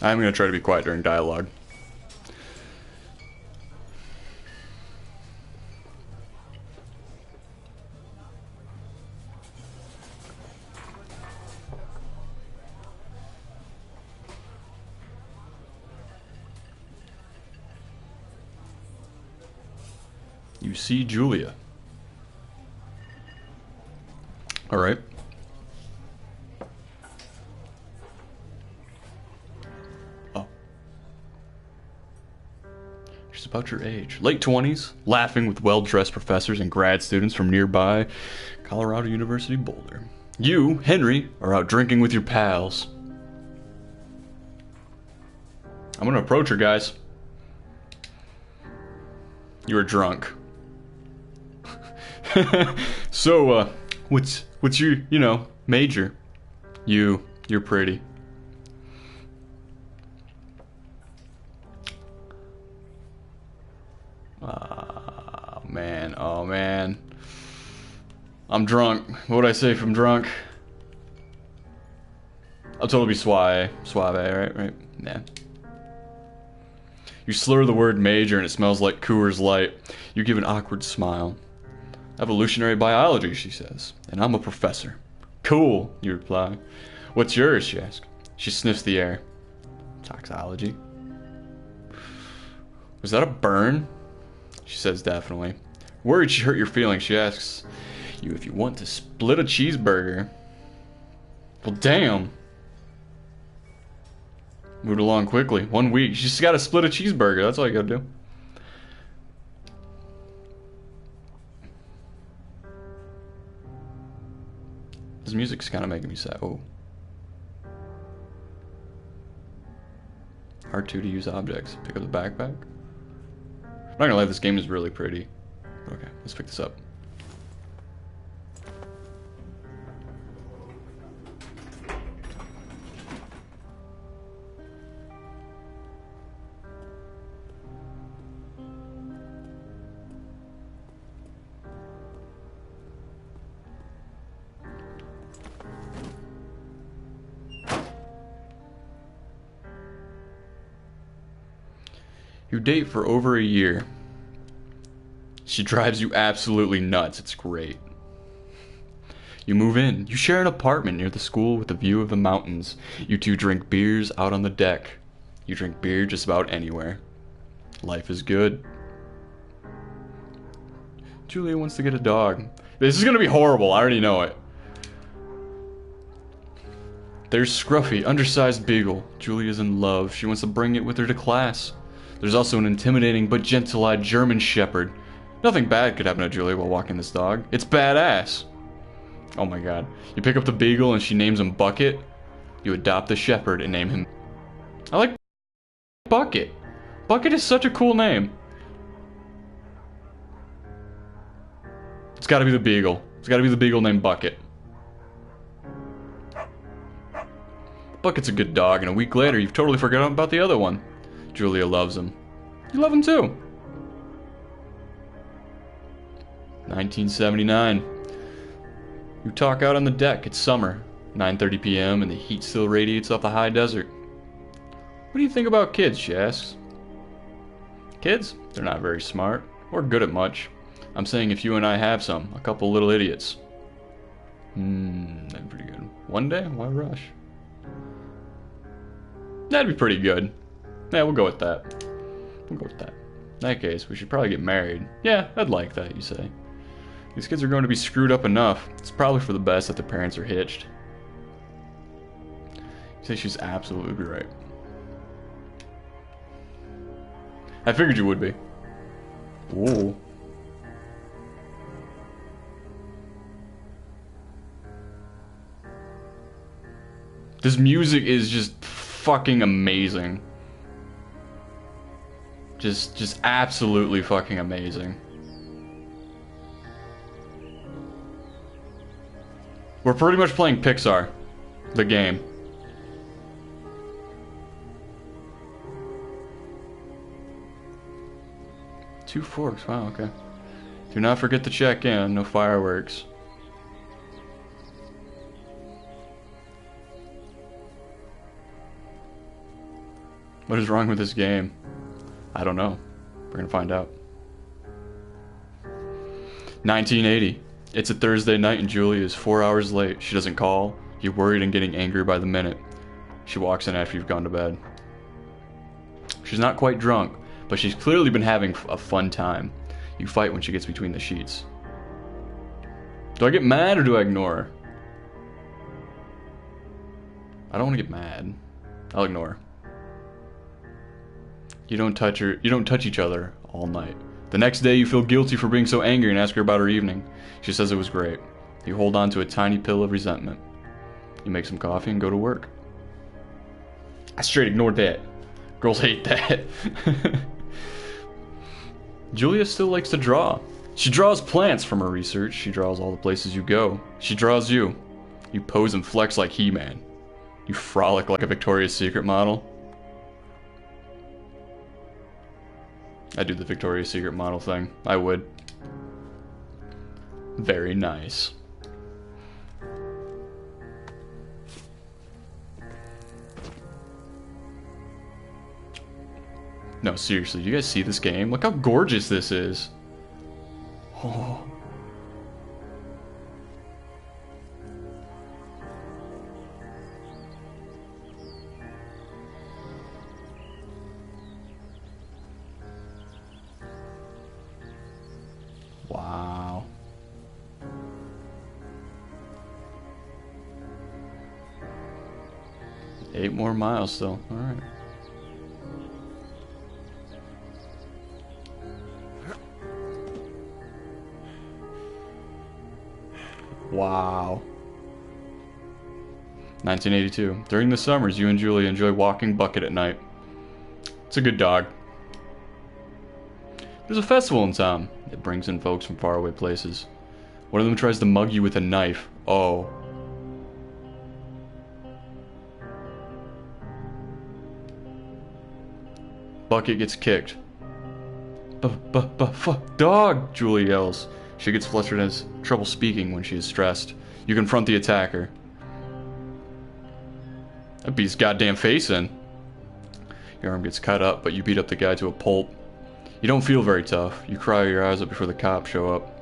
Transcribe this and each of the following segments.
I'm gonna try to be quiet during dialogue. You see Julia. All right. Oh. She's about your age. Late 20s, laughing with well-dressed professors and grad students from nearby Colorado University Boulder. You, Henry, are out drinking with your pals. I'm gonna approach her, guys. You are drunk. So, what's your, major? You're pretty. Oh man. I'm drunk. What would I say if I'm drunk? I'll totally be suave, right? Yeah. You slur the word major and it smells like Coors Light. You give an awkward smile. Evolutionary biology, she says, and I'm a professor. Cool, you reply. What's yours, she asks. She sniffs the air. Toxology. Was that a burn? She says definitely. Worried she hurt your feelings, she asks you if you want to split a cheeseburger. Well, damn. Moved along quickly. 1 week. She's just gotta split a cheeseburger. That's all you gotta do. This music's kind of making me sad. Oh. R2 to use objects. Pick up the backpack. I'm not gonna lie, this game is really pretty. Okay, let's pick this up. You date for over a year. She drives you absolutely nuts. It's great. You move in. You share an apartment near the school with a view of the mountains. You two drink beers out on the deck. You drink beer just about anywhere. Life is good. Julia wants to get a dog. This is gonna be horrible. I already know it. There's Scruffy, undersized beagle. Julia's in love. She wants to bring it with her to class. There's also an intimidating but gentle-eyed German shepherd. Nothing bad could happen to Julia while walking this dog. It's badass. Oh my god. You pick up the beagle and she names him Bucket. You adopt the shepherd and name him... I like Bucket. Bucket is such a cool name. It's gotta be the beagle. It's gotta be the beagle named Bucket. Bucket's a good dog, and a week later you've totally forgotten about the other one. Julia loves him. You love him too. 1979. You talk out on the deck. It's summer. 9:30 p.m. and the heat still radiates off the high desert. What do you think about kids, she asks. Kids? They're not very smart or good at much. I'm saying if you and I have some, a couple little idiots. That'd be pretty good. One day? Why rush? That'd be pretty good. Yeah, we'll go with that. We'll go with that. In that case, we should probably get married. Yeah, I'd like that, you say. These kids are going to be screwed up enough. It's probably for the best that the parents are hitched. You say she's absolutely right. I figured you would be. Ooh. This music is just fucking amazing. Just absolutely fucking amazing. We're pretty much playing Pixar, the game. Two forks, wow, okay. Do not forget to check in, no fireworks. What is wrong with this game? I don't know. We're gonna find out. 1980. It's a Thursday night and Julia is 4 hours late. She doesn't call. You're worried and getting angry by the minute. She walks in after you've gone to bed. She's not quite drunk, but she's clearly been having a fun time. You fight when she gets between the sheets. Do I get mad or do I ignore her? I don't want to get mad. I'll ignore her. You don't touch her. You don't touch each other all night. The next day you feel guilty for being so angry and ask her about her evening. She says it was great. You hold on to a tiny pill of resentment. You make some coffee and go to work. I straight ignored that. Girls hate that. Julia still likes to draw. She draws plants from her research. She draws all the places you go. She draws you. You pose and flex like He-Man. You frolic like a Victoria's Secret model. I do the Victoria's Secret model thing. I would. Very nice. No, seriously, do you guys see this game? Look how gorgeous this is. Oh. Wow. Eight more miles still. All right. Wow. 1982. During the summers, you and Julia enjoy walking Bucket at night. It's a good dog. There's a festival in town. It brings in folks from faraway places. One of them tries to mug you with a knife. Oh. Bucket gets kicked. Dog! Julia yells. She gets flustered and has trouble speaking when she is stressed. You confront the attacker. That beats goddamn face in. Your arm gets cut up, but you beat up the guy to a pulp. You don't feel very tough. You cry your eyes up before the cops show up.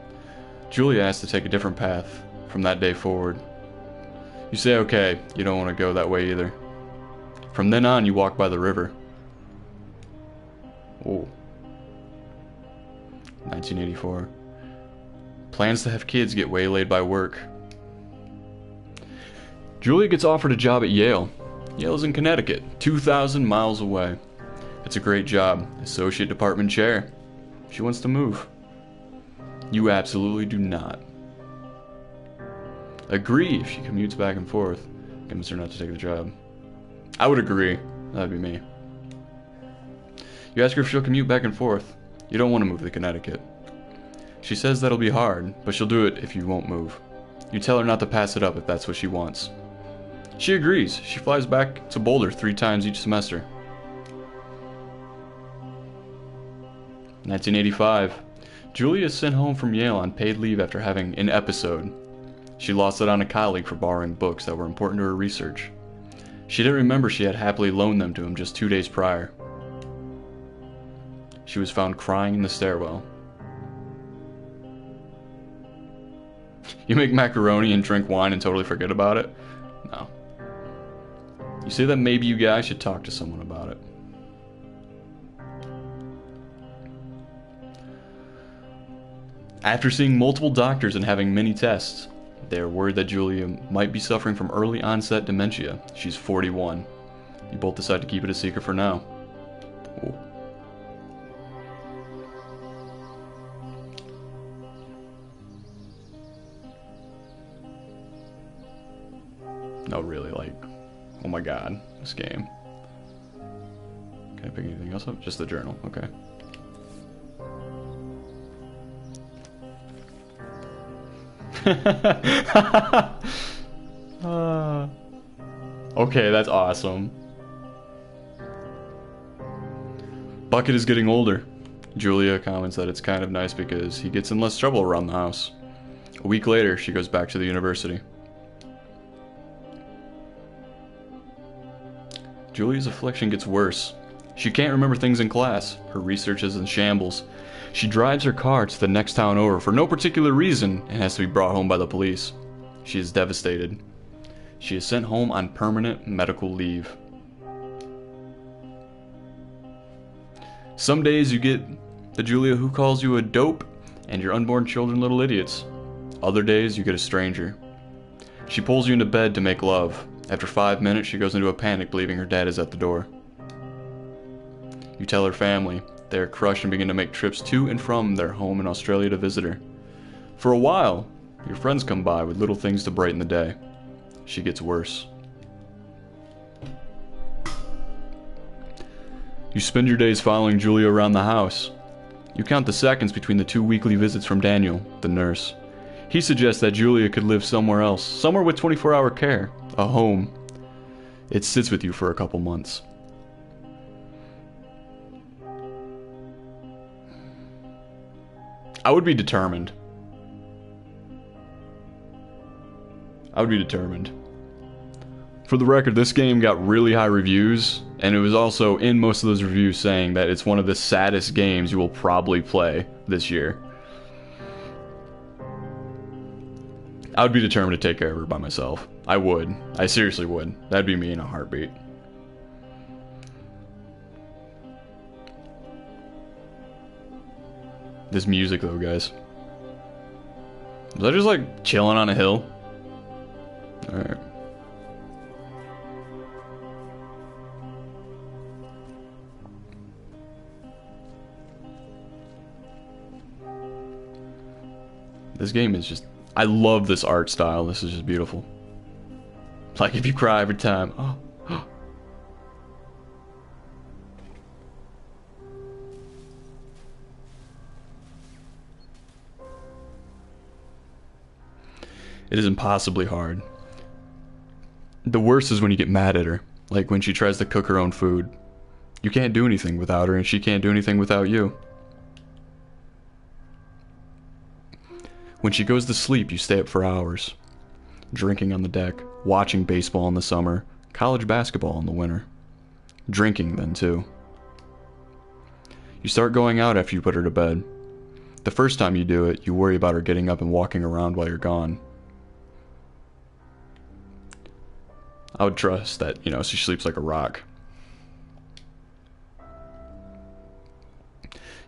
Julia asks to take a different path from that day forward. You say okay, you don't want to go that way either. From then on, you walk by the river. Oh. 1984. Plans to have kids get waylaid by work. Julia gets offered a job at Yale. Yale's in Connecticut, 2,000 miles away. It's a great job, associate department chair. She wants to move. You absolutely do not. Agree if she commutes back and forth. Convince her not to take the job. I would agree. That'd be me. You ask her if she'll commute back and forth. You don't want to move to Connecticut. She says that'll be hard, but she'll do it if you won't move. You tell her not to pass it up if that's what she wants. She agrees. She flies back to Boulder 3 times each semester. 1985. Julia is sent home from Yale on paid leave after having an episode. She lost it on a colleague for borrowing books that were important to her research. She didn't remember she had happily loaned them to him just 2 days prior. She was found crying in the stairwell. You make macaroni and drink wine and totally forget about it? No. You say that maybe you guys should talk to someone about it. After seeing multiple doctors and having many tests, they are worried that Julia might be suffering from early onset dementia. She's 41. You both decide to keep it a secret for now. Ooh. No, really, like, oh my god, this game. Can I pick anything else up? Just the journal, okay. Okay, that's awesome. Bucket is getting older. Julia comments that it's kind of nice because he gets in less trouble around the house. A week later, she goes back to the university. Julia's affliction gets worse. She can't remember things in class. Her research is in shambles. She drives her car to the next town over for no particular reason and has to be brought home by the police. She is devastated. She is sent home on permanent medical leave. Some days you get the Julia who calls you a dope and your unborn children little idiots. Other days you get a stranger. She pulls you into bed to make love. After 5 minutes she goes into a panic believing her dad is at the door. You tell her family. They are crushed and begin to make trips to and from their home in Australia to visit her. For a while, your friends come by with little things to brighten the day. She gets worse. You spend your days following Julia around the house. You count the seconds between the 2 weekly visits from Daniel, the nurse. He suggests that Julia could live somewhere else, somewhere with 24-hour care, a home. It sits with you for a couple months. I would be determined. For the record, this game got really high reviews, and it was also in most of those reviews saying that it's one of the saddest games you will probably play this year. I would be determined to take care of her by myself. I would. I seriously would. That'd be me in a heartbeat. This music though, guys. Was I just like chilling on a hill? Alright. This game is just... I love this art style. This is just beautiful. Like if you cry every time. Oh. It is impossibly hard. The worst is when you get mad at her. Like when she tries to cook her own food. You can't do anything without her and she can't do anything without you. When she goes to sleep, you stay up for hours. Drinking on the deck, watching baseball in the summer, college basketball in the winter. Drinking then too. You start going out after you put her to bed. The first time you do it, you worry about her getting up and walking around while you're gone. I would trust that, she sleeps like a rock.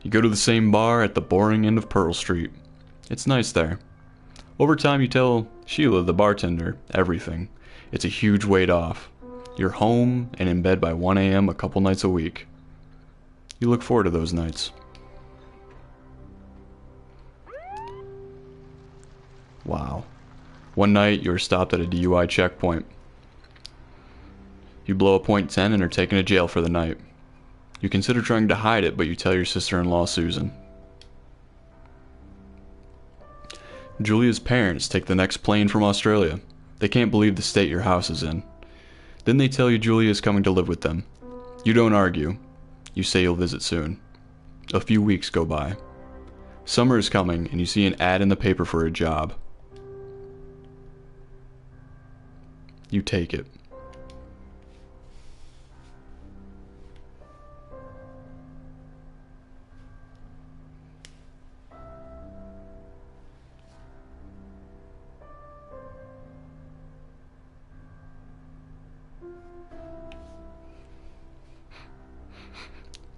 You go to the same bar at the boring end of Pearl Street. It's nice there. Over time you tell Sheila, the bartender, everything. It's a huge weight off. You're home and in bed by 1 a.m. a couple nights a week. You look forward to those nights. Wow. One night you were stopped at a DUI checkpoint. You blow a .10 and are taken to jail for the night. You consider trying to hide it, but you tell your sister-in-law Susan. Julia's parents take the next plane from Australia. They can't believe the state your house is in. Then they tell you Julia is coming to live with them. You don't argue. You say you'll visit soon. A few weeks go by. Summer is coming and you see an ad in the paper for a job. You take it.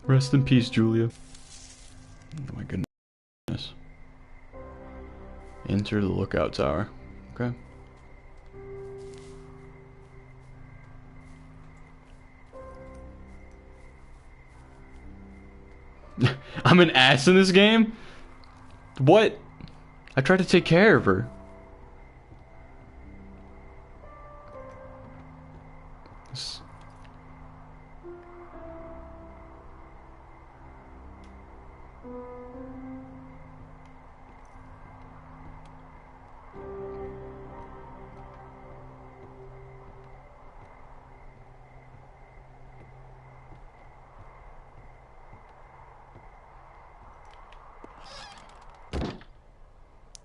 Rest in peace, Julia. Oh my goodness. Enter the lookout tower. Okay. I'm an ass in this game? What? I tried to take care of her.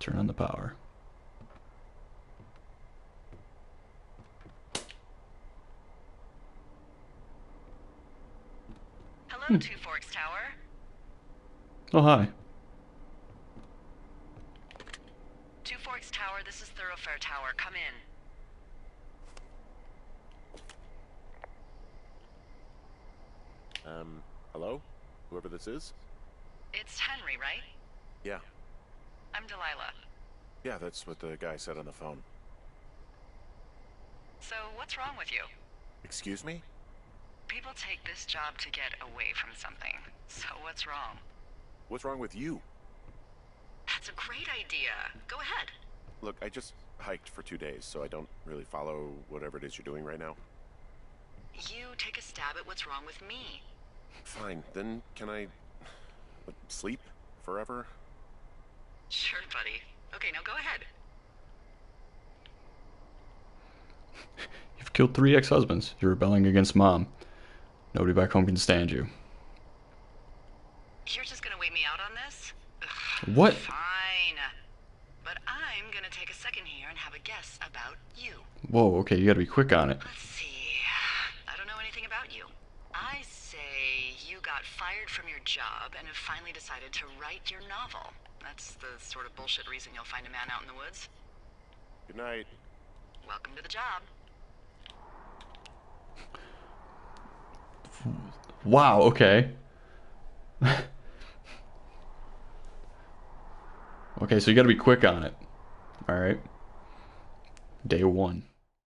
Turn on the power. Hello, Two Forks Tower. Oh, hi. Two Forks Tower, this is Thoroughfare Tower. Come in. Hello? Whoever this is? It's Henry, right? Yeah. I'm Delilah. Yeah, that's what the guy said on the phone. So, what's wrong with you? Excuse me? People take this job to get away from something. So, what's wrong? What's wrong with you? That's a great idea. Go ahead. Look, I just hiked for 2 days, so I don't really follow whatever it is you're doing right now. You take a stab at what's wrong with me. Fine, then can I sleep forever? Sure, buddy. Okay, now go ahead. You've killed 3 ex-husbands. You're rebelling against Mom. Nobody back home can stand you. You're just gonna wait me out on this? Ugh, What? fine. But I'm gonna take a second here and have a guess about you. Whoa, okay, you gotta be quick on it. Let's see. I don't know anything about you. I say you got fired from your job and have finally decided to write your novel. That's the sort of bullshit reason you'll find a man out in the woods. Good night. Welcome to the job. Wow, okay. Okay, so you gotta be quick on it. Alright. Day 1.